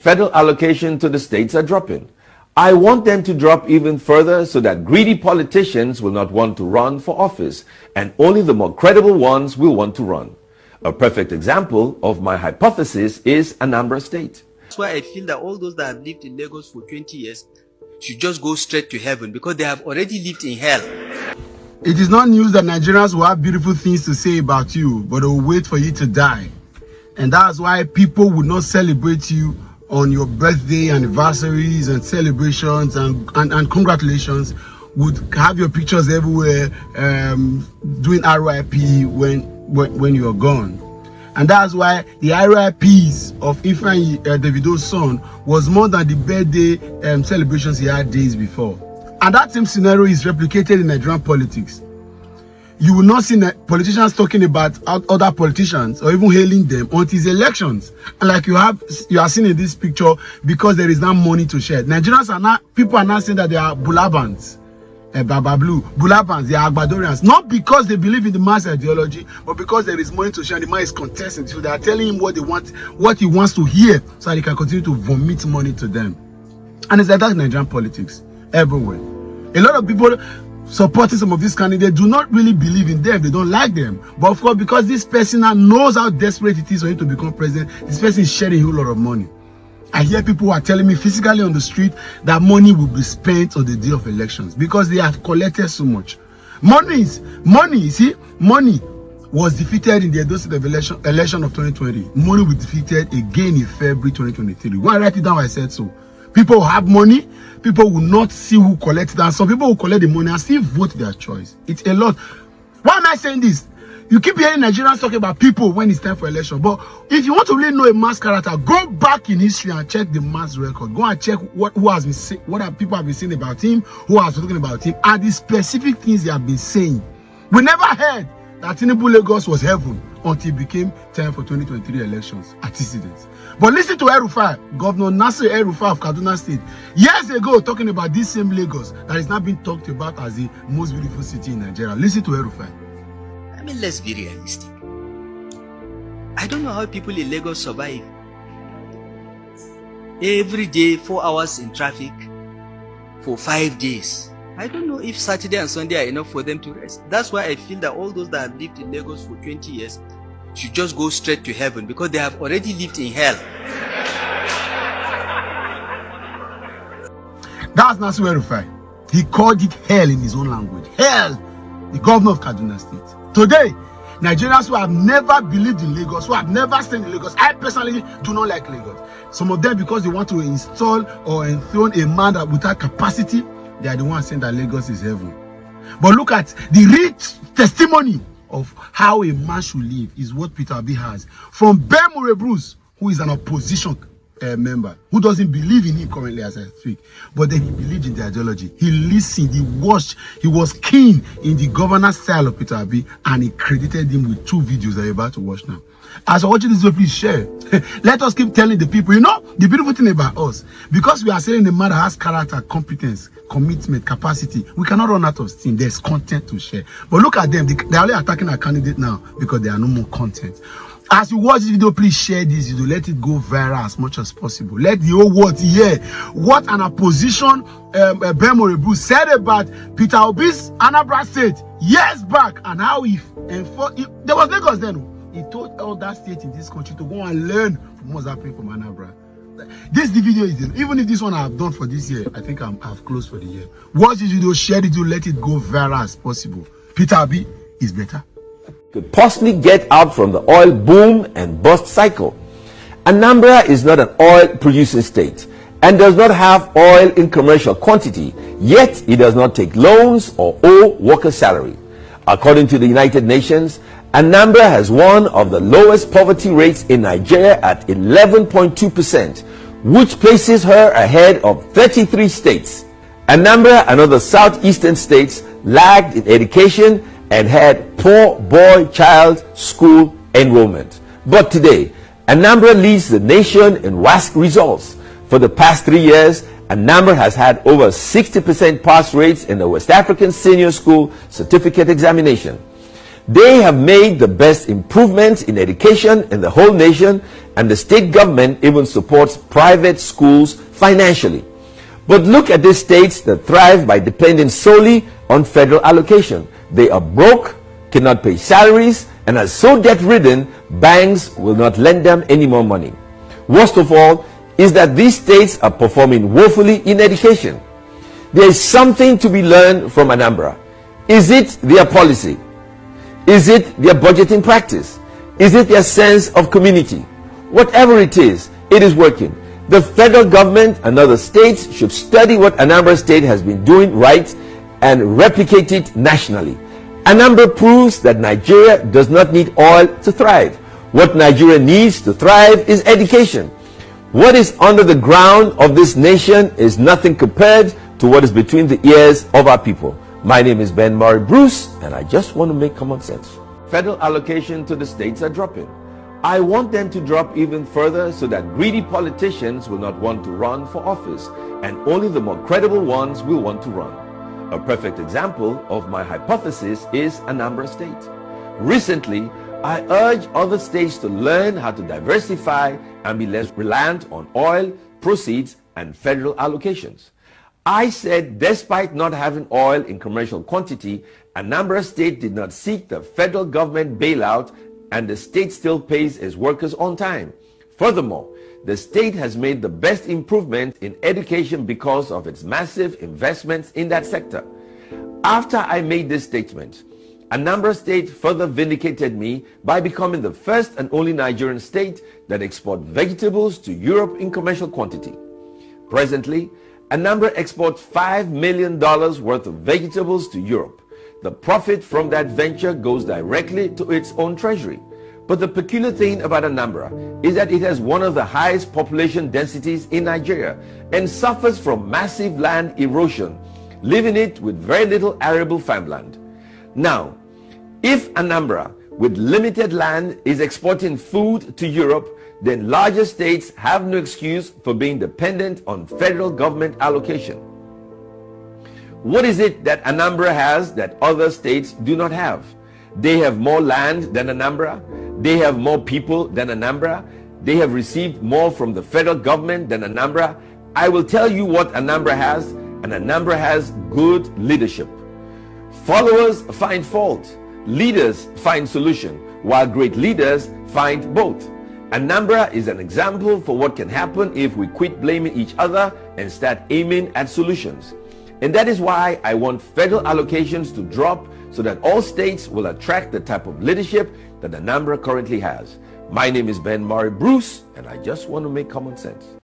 Federal allocation to the states are dropping. I want them to drop even further so that greedy politicians will not want to run for office, and only the more credible ones will want to run. A perfect example of my hypothesis is Anambra State. That's why I feel that all those that have lived in Lagos for 20 years should just go straight to heaven, because they have already lived in hell. It is not news that Nigerians will have beautiful things to say about you, but they will wait for you to die. And that's why people will not celebrate you on your birthday, anniversaries, and celebrations, and congratulations. Would have your pictures everywhere, doing RIP when you're gone. And that's why the RIPs of Ifeanyi Davido's son was more than the birthday celebrations he had days before. And that same scenario is replicated in Nigerian politics. You will not see politicians talking about other politicians or even hailing them until it's elections. And like you are seeing in this picture, because there is now money to share. People are now saying that they are Bulabans, Baba Blue, Bulabans, they are Agbadorians. Not because they believe in the mass ideology, but because there is money to share and the man is contesting. So they are telling him what they want, what he wants to hear, so that he can continue to vomit money to them. And it's like that in Nigerian politics, everywhere. A lot of people supporting some of these candidates do not really believe in them. They don't like them. But of course, because this person now knows how desperate it is for him to become president, this person is sharing a whole lot of money. I hear people who are telling me physically on the street that money will be spent on the day of elections because they have collected so much. Money, you see, money was defeated in the Edo State election of 2020. Money was defeated again in February 2023. When I write it down, I said so. People who have money, people will not see who collected it, and some people will collect the money and still vote their choice. It's a lot. Why am I saying this? You keep hearing Nigerians talking about people when it's time for election, but if you want to really know a mass character, go back in history and check the mass record. Go and check what people have been saying about him, who has been talking about him, and the specific things they have been saying. We never heard that Tinubu Lagos was heaven until it became time for 2023 elections, antecedents. But listen to El-Rufai, Governor Nasir El-Rufai of Kaduna State, years ago talking about this same Lagos that is now being talked about as the most beautiful city in Nigeria. Listen to El-Rufai. I mean, let's be realistic. I don't know how people in Lagos survive. Every day, 4 hours in traffic for 5 days. I don't know if Saturday and Sunday are enough for them to rest. That's why I feel that all those that have lived in Lagos for 20 years should just go straight to heaven, because they have already lived in hell. That's Nasir El-Rufai. He called it hell in his own language. Hell, the governor of Kaduna State. Today, Nigerians who have never believed in Lagos, who have never stayed in Lagos, I personally do not like Lagos. Some of them, because they want to install or enthrone a man that without capacity, they are the ones saying that Lagos is heaven. But look at the rich testimony of how a man should live is what Peter Obi has from Ben Bruce, who is an opposition member, who doesn't believe in him currently as I speak, but then he believed in the ideology. He listened, he watched, he was keen in the governance style of Peter Obi, and he credited him with 2 videos that you're about to watch now. As you're watching this video, please share. Let us keep telling the people, you know, the beautiful thing about us, because we are saying the man that has character, competence, commitment, capacity, we cannot run out of steam. There's content to share. But look at them, they're only attacking our candidate now because there are no more content. As you watch this video, please share this video. Let it go viral as much as possible. Let the whole world hear what an opposition Ben Bruce said about Peter Obi's Anambra State years back, and how there was Lagos then. He told all that state in this country to go and learn from what's happening from Anambra. This video is, even if this one I have done for this year, I think I've closed for the year. Watch this video, share it, let it go viral as possible. Peter Obi is better. Could possibly get out from the oil boom and bust cycle. Anambra is not an oil producing state and does not have oil in commercial quantity, yet it does not take loans or owe worker salary. According to the United Nations, Anambra has one of the lowest poverty rates in Nigeria at 11.2%, which places her ahead of 33 states. Anambra and other southeastern states lagged in education and had poor boy-child school enrollment. But today, Anambra leads the nation in WASC results. For the past 3 years, Anambra has had over 60% pass rates in the West African Senior School Certificate Examination. They have made the best improvements in education in the whole nation, and the state government even supports private schools financially. But look at these states that thrive by depending solely on federal allocation. They are broke, cannot pay salaries, and are so debt-ridden, banks will not lend them any more money. Worst of all is that these states are performing woefully in education. There is something to be learned from Anambra. Is it their policy? Is it their budgeting practice? Is it their sense of community? Whatever it is working. The federal government and other states should study what Anambra State has been doing right and replicate it nationally. Anambra proves that Nigeria does not need oil to thrive. What Nigeria needs to thrive is education. What is under the ground of this nation is nothing compared to what is between the ears of our people. My name is Ben Murray Bruce, and I just want to make common sense. Federal allocation to the states are dropping. I want them to drop even further so that greedy politicians will not want to run for office, and only the more credible ones will want to run. A perfect example of my hypothesis is Anambra State. Recently, I urge other states to learn how to diversify and be less reliant on oil, proceeds, and federal allocations. I said despite not having oil in commercial quantity, Anambra State did not seek the federal government bailout, and the state still pays its workers on time. Furthermore, the state has made the best improvement in education because of its massive investments in that sector. After I made this statement, Anambra State further vindicated me by becoming the first and only Nigerian state that exports vegetables to Europe in commercial quantity. Presently, Anambra exports $5 million worth of vegetables to Europe. The profit from that venture goes directly to its own treasury. But the peculiar thing about Anambra is that it has one of the highest population densities in Nigeria and suffers from massive land erosion, leaving it with very little arable farmland. Now, if Anambra, with limited land, is exporting food to Europe, then larger states have no excuse for being dependent on federal government allocation. What is it that Anambra has that other states do not have? They have more land than Anambra. They have more people than Anambra. They have received more from the federal government than Anambra. I will tell you what Anambra has, and Anambra has good leadership. Followers find fault. Leaders find solution, while great leaders find both. Anambra is an example for what can happen if we quit blaming each other and start aiming at solutions. And that is why I want federal allocations to drop so that all states will attract the type of leadership that Anambra currently has. My name is Ben Murray Bruce, and I just want to make common sense.